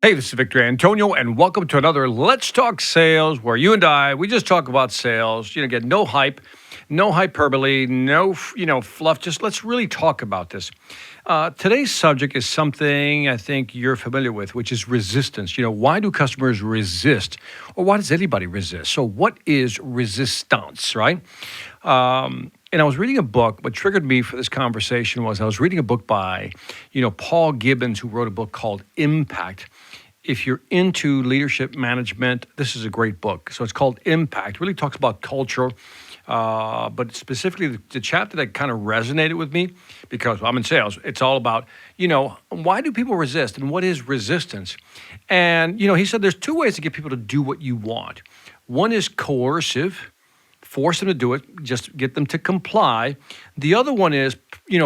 Hey, this is Victor Antonio, and welcome to another Let's Talk Sales, where you and we just talk about sales. Get no hype, no hyperbole, no, fluff. Just let's really talk about this. Today's subject is something I think you're familiar with, which is resistance. Why do customers resist, or why does anybody resist? So, what is resistance, right? And I was reading a book. What triggered me for this conversation was I was reading a book by, Paul Gibbons, who wrote a book called Impact. If you're into leadership management, this is a great book. So it's called Impact. It really talks about culture, but specifically the chapter that kind of resonated with me, because I'm in sales, it's all about, why do people resist and what is resistance? And, he said there's two ways to get people to do what you want. One is coercive, force them to do it, just get them to comply. The other one is,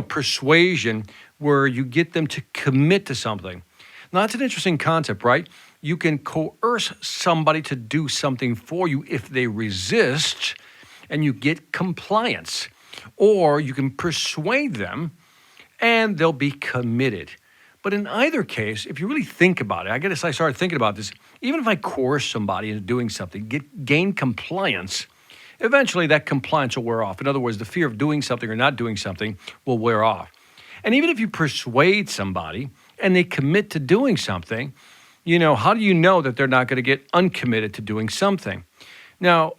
persuasion, where you get them to commit to something. Now, that's an interesting concept, right? You can coerce somebody to do something for you if they resist, and you get compliance. Or you can persuade them, and they'll be committed. But in either case, if you really think about it, I started thinking about this. Even if I coerce somebody into doing something, gain compliance, eventually that compliance will wear off. In other words, the fear of doing something or not doing something will wear off. And even if you persuade somebody and they commit to doing something, how do you know that they're not going to get uncommitted to doing something? Now,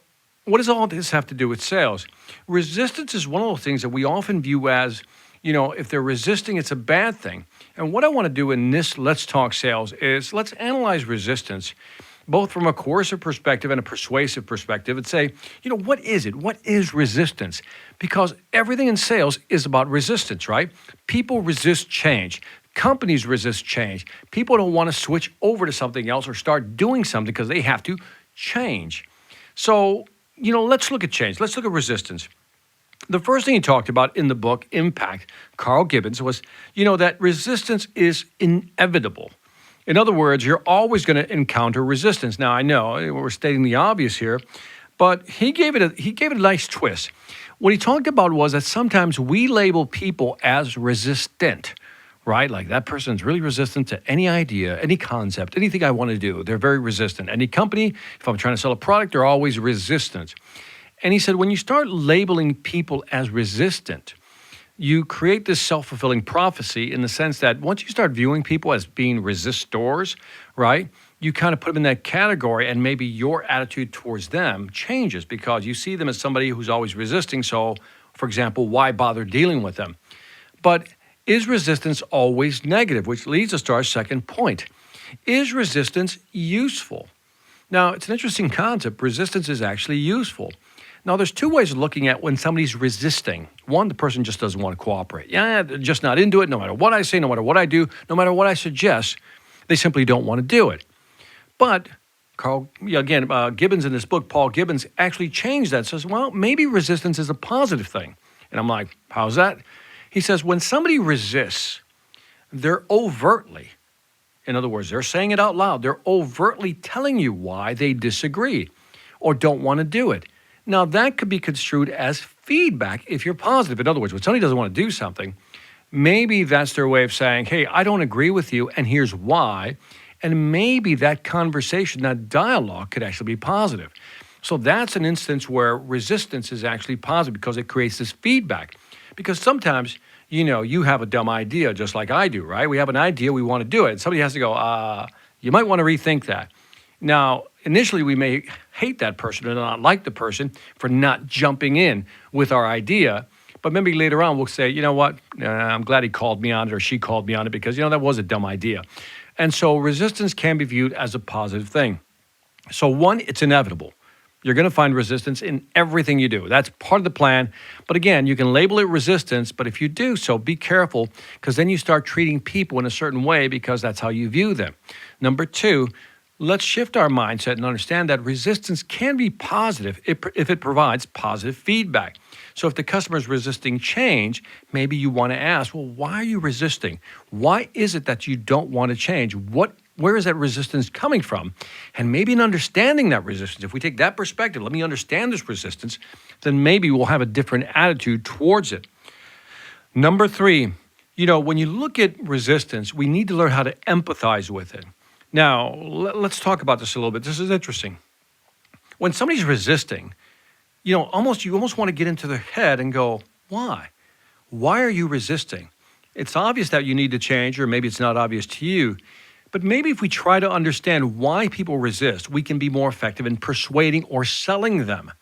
what does all this have to do with sales? Resistance is one of those things that we often view as, if they're resisting, it's a bad thing. And what I want to do in this Let's Talk Sales is let's analyze resistance, both from a coercive perspective and a persuasive perspective, and say, what is it? What is resistance? Because everything in sales is about resistance, right? People resist change. Companies resist change. People don't want to switch over to something else or start doing something because they have to change. So, let's look at change. Let's look at resistance. The first thing he talked about in the book, Impact, Carl Gibbons, was, that resistance is inevitable. In other words, you're always going to encounter resistance. Now, I know we're stating the obvious here, but he gave it a nice twist. What he talked about was that sometimes we label people as resistant, right? Like that person's really resistant to any idea, any concept, anything I want to do. They're very resistant. Any company, if I'm trying to sell a product, they're always resistant. And he said, when you start labeling people as resistant, you create this self-fulfilling prophecy in the sense that once you start viewing people as being resistors, right, you kind of put them in that category, and maybe your attitude towards them changes because you see them as somebody who's always resisting. So, for example, why bother dealing with them? But is resistance always negative? Which leads us to our second point. Is resistance useful? Now, it's an interesting concept. Resistance is actually useful. Now, there's two ways of looking at when somebody's resisting. One, the person just doesn't want to cooperate. Yeah, they're just not into it. No matter what I say, no matter what I do, no matter what I suggest, they simply don't want to do it. But Gibbons in this book, Paul Gibbons, actually changed that. Says, well, maybe resistance is a positive thing. And I'm like, how's that? He says, when somebody resists, they're overtly, in other words, they're saying it out loud. They're overtly telling you why they disagree or don't want to do it. Now, that could be construed as feedback if you're positive. In other words, when somebody doesn't want to do something, maybe that's their way of saying, hey, I don't agree with you, and here's why. And maybe that conversation, that dialogue could actually be positive. So that's an instance where resistance is actually positive because it creates this feedback. Because sometimes, you have a dumb idea just like I do, right? We have an idea, we want to do it. And somebody has to go, you might want to rethink that. Now, initially, we may hate that person or not like the person for not jumping in with our idea. But maybe later on, we'll say, you know what, I'm glad he called me on it or she called me on it because, that was a dumb idea. And so resistance can be viewed as a positive thing. So one, it's inevitable. You're going to find resistance in everything you do. That's part of the plan. But again, you can label it resistance, but if you do so, be careful because then you start treating people in a certain way because that's how you view them. Number two, let's shift our mindset and understand that resistance can be positive if it provides positive feedback. So if the customer is resisting change, maybe you want to ask, well, why are you resisting? Why is it that you don't want to change? Where is that resistance coming from? And maybe in understanding that resistance, if we take that perspective, let me understand this resistance, then maybe we'll have a different attitude towards it. Number three, when you look at resistance, we need to learn how to empathize with it. Now, let's talk about this a little bit. This is interesting. When somebody's resisting, you almost want to get into their head and go, why? Why are you resisting? It's obvious that you need to change, or maybe it's not obvious to you. But maybe if we try to understand why people resist, we can be more effective in persuading or selling them.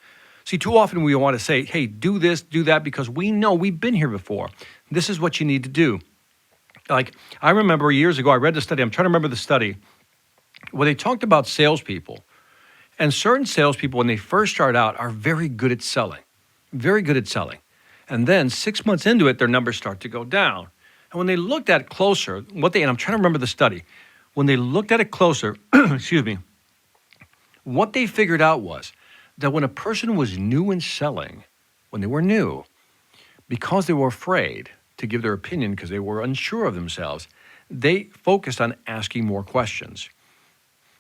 See, too often we want to say, hey, do this, do that, because we know we've been here before. This is what you need to do. Like, I remember years ago, I read the study, I'm trying to remember the study, where they talked about salespeople. And certain salespeople, when they first start out, are very good at selling, very good at selling. And then 6 months into it, their numbers start to go down. And when they looked at it closer, and I'm trying to remember the study, when they looked at it closer, excuse me, what they figured out was that when a person was new in selling, when they were new, because they were afraid to give their opinion because they were unsure of themselves, they focused on asking more questions.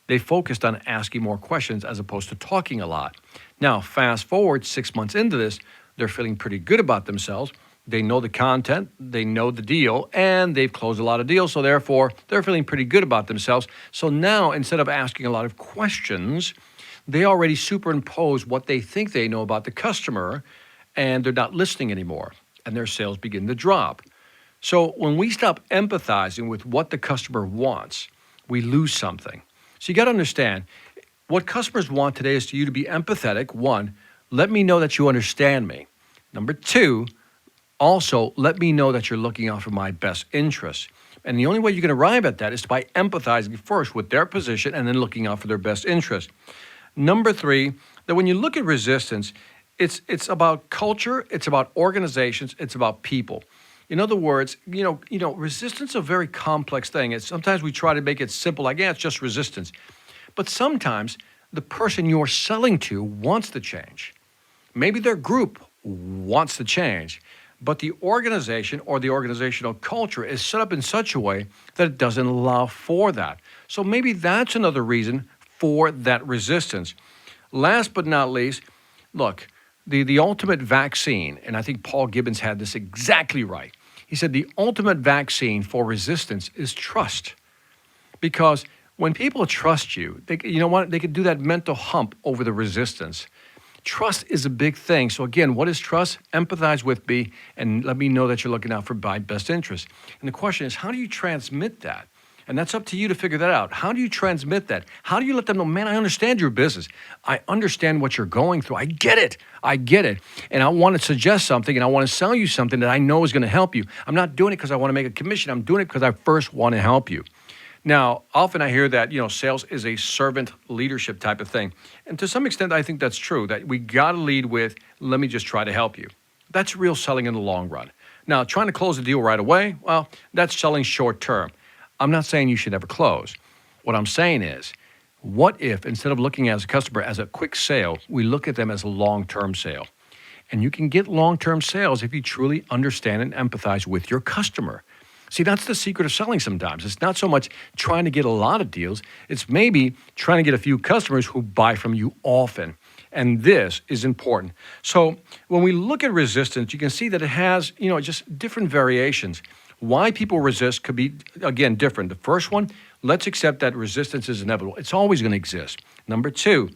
They focused on asking more questions as opposed to talking a lot. Now, fast forward 6 months into this, they're feeling pretty good about themselves. They know the content, they know the deal, and they've closed a lot of deals. So therefore, they're feeling pretty good about themselves. So now, instead of asking a lot of questions, they already superimpose what they think they know about the customer, and they're not listening anymore, and their sales begin to drop. So when we stop empathizing with what the customer wants, we lose something. So you got to understand, what customers want today is for you to be empathetic. One, let me know that you understand me. Number two, also let me know that you're looking out for my best interests. And the only way you can arrive at that is by empathizing first with their position and then looking out for their best interest. Number three, that when you look at resistance, it's about culture, it's about organizations, it's about people. In other words, resistance is a very complex thing. Sometimes we try to make it simple, like, yeah, it's just resistance. But sometimes the person you're selling to wants to change. Maybe their group wants to change, but the organization or the organizational culture is set up in such a way that it doesn't allow for that. So maybe that's another reason for that resistance. Last but not least, look, the ultimate vaccine, and I think Paul Gibbons had this exactly right. He said the ultimate vaccine for resistance is trust. Because when people trust you, they can do that mental hump over the resistance. Trust is a big thing. So again, what is trust? Empathize with me and let me know that you're looking out for my best interest. And the question is, how do you transmit that? And that's up to you to figure that out. How do you transmit that? How do you let them know, man, I understand your business. I understand what you're going through. I get it. And I want to suggest something and I want to sell you something that I know is going to help you. I'm not doing it because I want to make a commission. I'm doing it because I first want to help you. Now, often I hear that, sales is a servant leadership type of thing. And to some extent, I think that's true, that we got to lead with, let me just try to help you. That's real selling in the long run. Now, trying to close a deal right away, well, that's selling short term. I'm not saying you should never close. What I'm saying is, what if instead of looking at a customer as a quick sale, we look at them as a long-term sale? And you can get long-term sales if you truly understand and empathize with your customer. See, that's the secret of selling sometimes. It's not so much trying to get a lot of deals. It's maybe trying to get a few customers who buy from you often. And this is important. So when we look at resistance, you can see that it has, just different variations. Why people resist could be, again, different. The first one, let's accept that resistance is inevitable. It's always going to exist. Number two,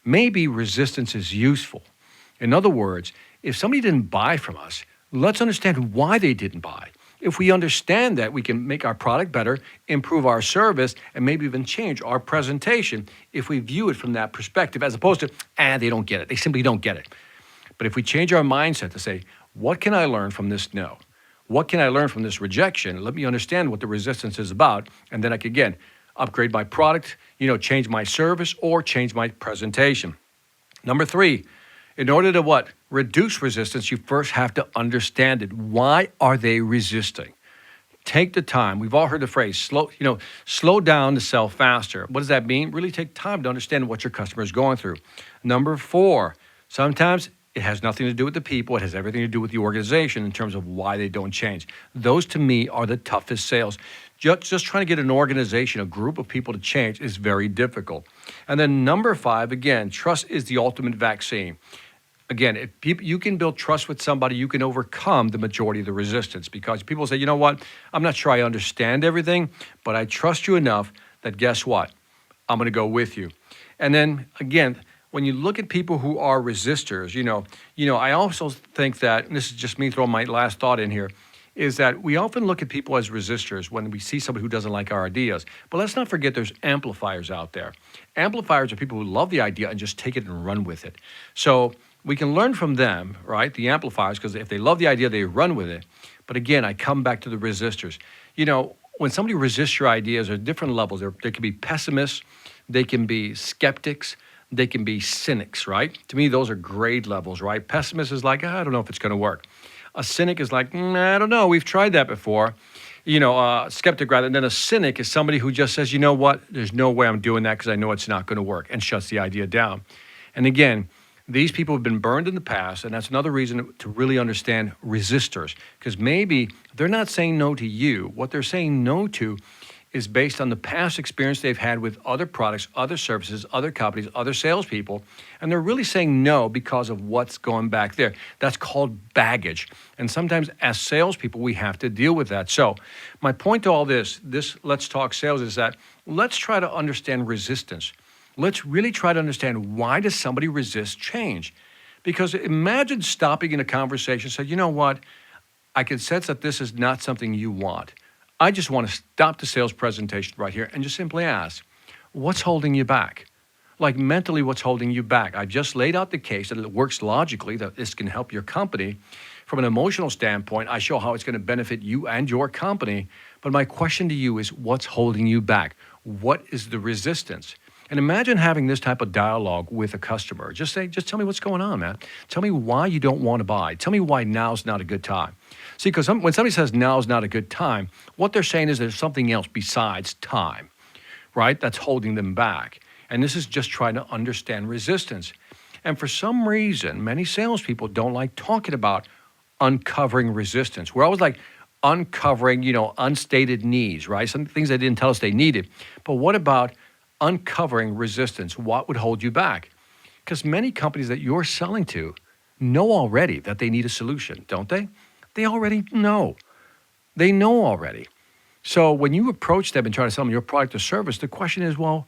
maybe resistance is useful. In other words, if somebody didn't buy from us, let's understand why they didn't buy. If we understand that, we can make our product better, improve our service, and maybe even change our presentation if we view it from that perspective, as opposed to, they don't get it. They simply don't get it. But if we change our mindset to say, what can I learn from this no? What can I learn from this rejection? Let me understand what the resistance is about, and then I can, again, upgrade my product, change my service, or change my presentation. Number three, in order to what? Reduce resistance, you first have to understand it. Why are they resisting? Take the time. We've all heard the phrase, slow down to sell faster. What does that mean? Really take time to understand what your customer is going through. Number four, sometimes it has nothing to do with the people. It has everything to do with the organization in terms of why they don't change. Those, to me, are the toughest sales. Just trying to get an organization, a group of people to change is very difficult. And then number five, again, trust is the ultimate vaccine. Again, if you can build trust with somebody, you can overcome the majority of the resistance, because people say, you know what, I'm not sure I understand everything, but I trust you enough that guess what? I'm going to go with you. And then again, when you look at people who are resistors, I also think that, and this is just me throwing my last thought in here, is that we often look at people as resistors when we see somebody who doesn't like our ideas. But let's not forget there's amplifiers out there. Amplifiers are people who love the idea and just take it and run with it. So we can learn from them, right, the amplifiers, because if they love the idea, they run with it. But again, I come back to the resistors. When somebody resists your ideas, there are different levels. They can be pessimists, they can be skeptics, they can be cynics, right? To me, those are grade levels, right? Pessimist is like, I don't know if it's going to work. A cynic is like, I don't know, we've tried that before. A skeptic rather. And then a cynic is somebody who just says, you know what, there's no way I'm doing that because I know it's not going to work, and shuts the idea down. And again, these people have been burned in the past, and that's another reason to really understand resistors, because maybe they're not saying no to you. What they're saying no to is based on the past experience they've had with other products, other services, other companies, other salespeople, and they're really saying no because of what's going back there. That's called baggage. And sometimes as salespeople, we have to deal with that. So my point to all this Let's Talk Sales, is that let's try to understand resistance. Let's really try to understand, why does somebody resist change? Because imagine stopping in a conversation and say, you know what, I can sense that this is not something you want. I just want to stop the sales presentation right here and just simply ask, what's holding you back? Like mentally, what's holding you back? I just laid out the case that it works logically, that this can help your company. From an emotional standpoint, I show how it's going to benefit you and your company. But my question to you is, what's holding you back? What is the resistance? And imagine having this type of dialogue with a customer. Just tell me what's going on, man. Tell me why you don't want to buy. Tell me why now's not a good time. See, because when somebody says now's not a good time, what they're saying is there's something else besides time, right? That's holding them back. And this is just trying to understand resistance. And for some reason, many salespeople don't like talking about uncovering resistance. We're always like uncovering, unstated needs, right? Some things they didn't tell us they needed. But what about uncovering resistance? What would hold you back? Because many companies that you're selling to know already that they need a solution, don't they? They already know. They know already. So when you approach them and try to sell them your product or service, the question is, well,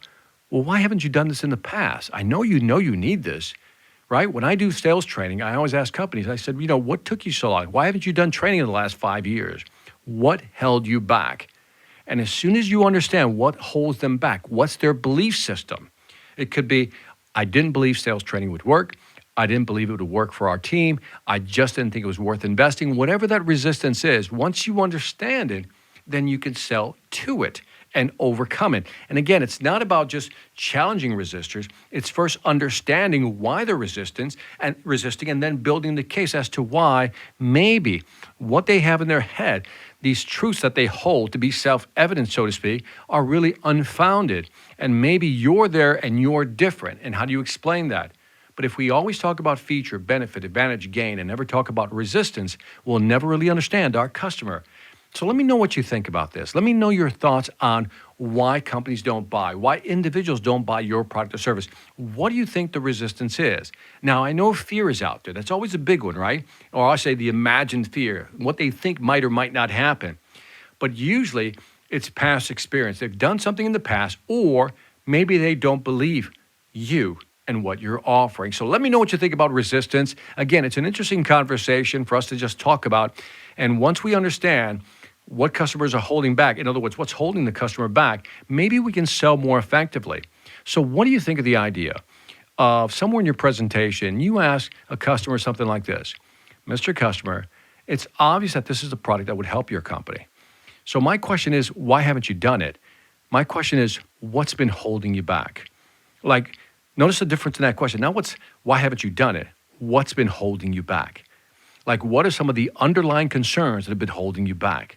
why haven't you done this in the past? I know you need this, right? When I do sales training, I always ask companies, I said, what took you so long? Why haven't you done training in the last 5 years? What held you back? And as soon as you understand what holds them back, what's their belief system? It could be, I didn't believe sales training would work. I didn't believe it would work for our team. I just didn't think it was worth investing. Whatever that resistance is, once you understand it, then you can sell to it and overcome it. And again, it's not about just challenging resistors. It's first understanding why they're resisting and then building the case as to why maybe what they have in their head, these truths that they hold to be self-evident, so to speak, are really unfounded. And maybe you're there and you're different. And how do you explain that? But if we always talk about feature, benefit, advantage, gain, and never talk about resistance, we'll never really understand our customer. So let me know what you think about this. Let me know your thoughts on why companies don't buy, why individuals don't buy your product or service. What do you think the resistance is? Now, I know fear is out there. That's always a big one, right? Or I say the imagined fear, what they think might or might not happen. But usually it's past experience. They've done something in the past, or maybe they don't believe you and what you're offering. So let me know what you think about resistance. Again, it's an interesting conversation for us to just talk about. And once we understand what customers are holding back, in other words, what's holding the customer back, maybe we can sell more effectively. So what do you think of the idea of somewhere in your presentation, you ask a customer something like this: Mr. Customer, it's obvious that this is a product that would help your company. So my question is, why haven't you done it? My question is, what's been holding you back? Notice the difference in that question. Now, why haven't you done it? What's been holding you back? What are some of the underlying concerns that have been holding you back?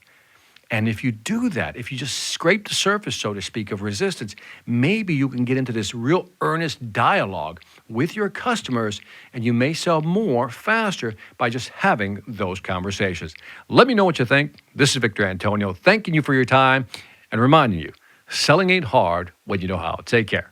And if you do that, if you just scrape the surface, so to speak, of resistance, maybe you can get into this real earnest dialogue with your customers, and you may sell more faster by just having those conversations. Let me know what you think. This is Victor Antonio, thanking you for your time and reminding you, selling ain't hard when you know how. Take care.